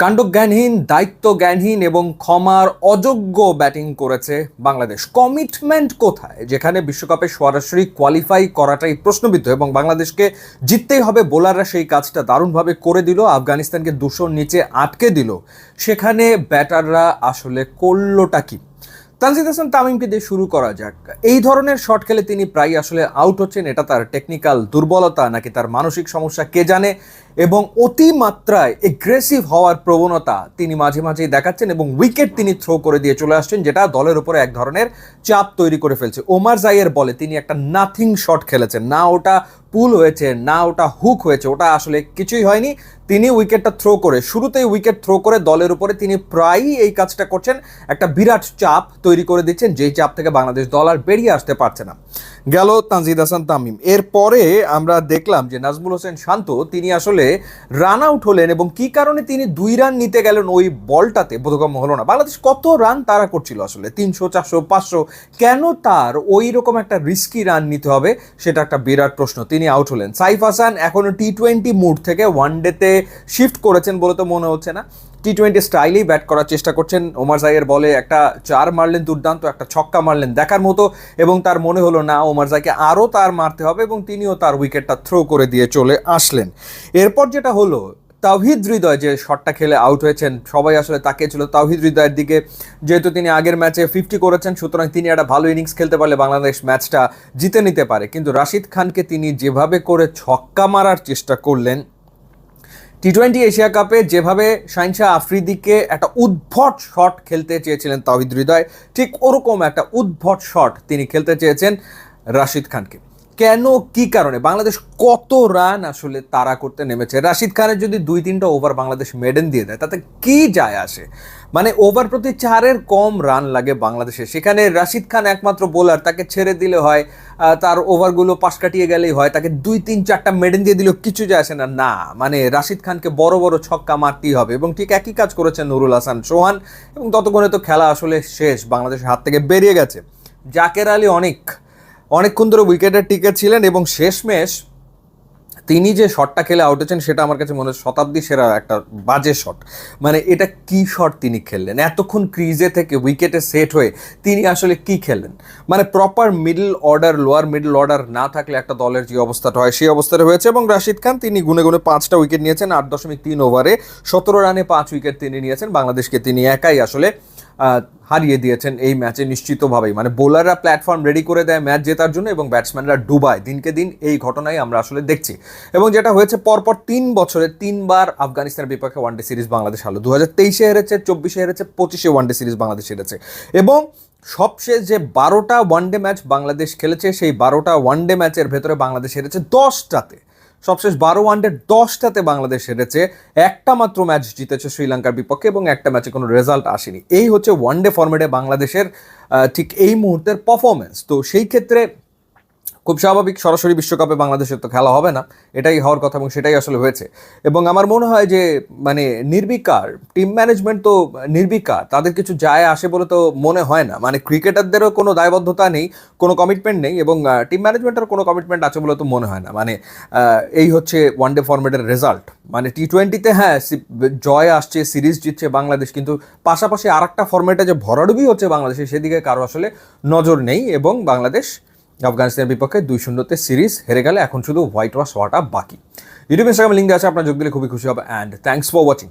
কাণ্ডজ্ঞানহীন, দায়িত্বজ্ঞানহীন এবং ক্ষমার অযোগ্য ব্যাটিং করেছে বাংলাদেশ। কমিটমেন্ট কোথায়, যেখানে বিশ্বকাপে সরাসরি কোয়ালিফাই করাটাই প্রশ্নবিদ্ধ এবং বাংলাদেশকে জিততেই হবে, বোলাররা সেই কাজটা দারুণভাবে করে দিল, আফগানিস্তানকে 200 নিচে আটকে দিল। সেখানে ব্যাটাররা আসলে করলোটা কি? তানজিদ হাসান তামিমকে দিয়ে শুরু করা যাক। এই ধরনের শট খেলে তিনি প্রায় আসলে আউট হচ্ছেন। এটা তার টেকনিক্যাল দুর্বলতা নাকি তার মানসিক সমস্যা কে জানে, এবং অতিমাত্রায় এগ্রেসিভ হওয়ার প্রবণতা তিনি মাঝে মাঝেই দেখাচ্ছেন এবং উইকেট তিনি থ্রো করে দিয়ে চলে আসছেন, যেটা দলের উপরে এক ধরনের চাপ তৈরি করে ফেলছে। ওমার জাইয়ের বলে তিনি একটা নাথিং শট খেলেছেন, না ওটা পুল হয়েছে না ওটা হুক হয়েছে, ওটা আসলে কিছুই হয়নি। তিনি উইকেটটা থ্রো করে, শুরুতেই উইকেট থ্রো করে দলের উপরে তিনি প্রায়ই এই কাজটা করছেন, একটা বিরাট চাপ তৈরি করে দিচ্ছেন, যেই চাপ থেকে বাংলাদেশ দল আর বেরিয়ে আসতে পারছে না। গেল তানজিদ হাসান তামিম। এরপরে আমরা দেখলাম যে নাজমুল হোসেন শান্ত তিনি আসলে রান আউট হলেন, এবং কি কারণে তিনি 2 রান নিতে গেলেন ওই বলটাতে বোধগম্য হলো না। বাংলাদেশ কত রান তারা করছিল আসলে, 300, 400, 500, কেন তার ওই রকম একটা রিস্কি রান নিতে হবে, সেটা একটা বিরাট প্রশ্ন। তিনি আউট হলেন। সাইফ হাসান এখনো টি20 মুড থেকে ওয়ানডেতে শিফট করেছেন বলে তো মনে হচ্ছে না, টি20 স্টাইলেই ব্যাট করার চেষ্টা করছেন। ওমার জাইয়ের বলে একটা 4 মারলেন, দুর্দান্ত একটা ছক্কা মারলেন দেখার মতো, এবং তার মনে হলো না ওমার জাইকে আরও তার মারতে হবে, এবং তিনিও তার উইকেটটা থ্রো করে দিয়ে চলে আসলেন। এরপর যেটা হলো, তাওহিদ হৃদয় যে শটটা খেলে আউট হয়েছেন, সবাই আসলে তাকিয়েছিল তাওহিদ হৃদয়ের দিকে। যেহেতু তিনি আগের ম্যাচে 50 করেছেন, সুতরাং তিনি একটা ভালো ইনিংস খেলতে পারলে বাংলাদেশ ম্যাচটা জিতে নিতে পারে। কিন্তু রাশিদ খানকে তিনি যেভাবে করে ছক্কা মারার চেষ্টা করলেন, টি20 এশিয়া কাপে যেভাবে শাহিনশাহ আফ্রিদিকে একটা উদ্ভট শট খেলতে চেয়েছিলেন তাওহিদ হৃদয়, ঠিক ওরকম একটা উদ্ভট শট তিনি খেলতে চেয়েছেন রাশিদ খানকে। কেন, কি কারণে? বাংলাদেশ কত রান আসলে তাড়া করতে নেমেছে। রাশিদ খানের যদি 2-3টা ওভার বাংলাদেশ মেডেন দিয়ে দেয়, তাতে কি যায় আসে? মানে ওভার প্রতি 4-এর কম রান লাগে বাংলাদেশে, সেখানে রাশিদ খান একমাত্র বোলার, তাকে ছেড়ে দিলে হয়, তার ওভারগুলো পাশ কাটিয়ে গেলেই হয়, তাকে 2-3-4টা মেডেন দিয়ে দিলেও কিছু যায় আসে না। না, মানে রাশিদ খানকে বড় বড় ছক্কা মারতেই হবে, এবং ঠিক একই কাজ করেছেন নুরুল হাসান সোহান, এবং ততক্ষণে তো খেলা আসলে শেষ, বাংলাদেশের হাত থেকে বেরিয়ে গেছে। জাকের আলী অনেকক্ষণ ধরে উইকেটে টিকে ছিলেন, এবং শেষমেশ তিনি যে শটটা খেলে আউট হয়েছেন, সেটা আমার কাছে মনে হয় শতাব্দী সেরা একটা বাজে শট। মানে এটা কি শট তিনি খেললেন এতক্ষণ ক্রিজে থেকে উইকেটে সেট হয়ে, তিনি আসলে কি খেললেন? মানে proper middle order, lower middle order না থাকলে একটা দলের যে অবস্থাটা হয়, সেই অবস্থাটা হয়েছে। এবং রাশিদ খান তিনি গুনে গুনে 5টা উইকেট নিয়েছেন, 8.3 ওভারে 17 রানে 5 উইকেট তিনি নিয়েছেন। বাংলাদেশকে তিনি একাই আসলে হারিয়ে দিয়েছেন এই ম্যাচে নিশ্চিতভাবেই। মানে বোলাররা প্ল্যাটফর্ম রেডি করে দেয় ম্যাচ জেতার জন্য, এবং ব্যাটসম্যানরা ডুবায়। দিনকে দিন এই ঘটনাই আমরা আসলে দেখছি, এবং যেটা হয়েছে পরপর 3 বছরে 3বার আফগানিস্তানের বিপক্ষে ওয়ানডে সিরিজ বাংলাদেশ হারলো। 2023-এ হেরেছে, 24-এ হেরেছে, 25-এ ওয়ানডে সিরিজ বাংলাদেশ হেরেছে। এবং সবশেষ যে 12টা ওয়ানডে ম্যাচ বাংলাদেশ খেলেছে, সেই 12টা ওয়ানডে ম্যাচের ভেতরে বাংলাদেশ হেরেছে 10টাতে। সবশেষ 12 ওয়ানডে 10টাতে বাংলাদেশ হেরেছে, একটা মাত্র ম্যাচ জিতেছে শ্রীলঙ্কার বিপক্ষে, এবং একটা ম্যাচে কোনো রেজাল্ট আসেনি। এই হচ্ছে ওয়ানডে ফরম্যাটে বাংলাদেশের ঠিক এই মুহূর্তের পারফরমেন্স। তো সেই ক্ষেত্রে খুব স্বাভাবিক, সরাসরি বিশ্বকাপে বাংলাদেশের তো খেলা হবে না, এটাই হওয়ার কথা, এবং সেটাই আসলে হয়েছে। এবং আমার মনে হয় যে মানে নির্বিকার টিম ম্যানেজমেন্ট তো নির্বিকার, তাদের কিছু যায় আসে বলে তো মনে হয় না। মানে ক্রিকেটারদেরও কোনো দায়বদ্ধতা নেই, কোনো কমিটমেন্ট নেই, এবং টিম ম্যানেজমেন্টের কোনো কমিটমেন্ট আছে বলে তো মনে হয় না। মানে এই হচ্ছে ওয়ানডে ফরম্যাটের রেজাল্ট। মানে টি20-তে হ্যাঁ জয় আসছে, সিরিজ জিতছে বাংলাদেশ, কিন্তু পাশাপাশি আর একটা ফরম্যাটে যে ভরাডুবি হচ্ছে বাংলাদেশে, সেদিকে কারো আসলে নজর নেই। এবং বাংলাদেশ আফগানিস্তানের বিপক্ষে 2-0-তে সিরিজ হেরে গেলে এখন শুধু হোয়াইট ওয়াশ হওয়াটা বাকি। ইউটিউব, ইনস্টাগ্রামে লিঙ্ক দেওয়া আছে, আপনার যোগ দিলে খুবই খুশি হবে। And thanks for watching.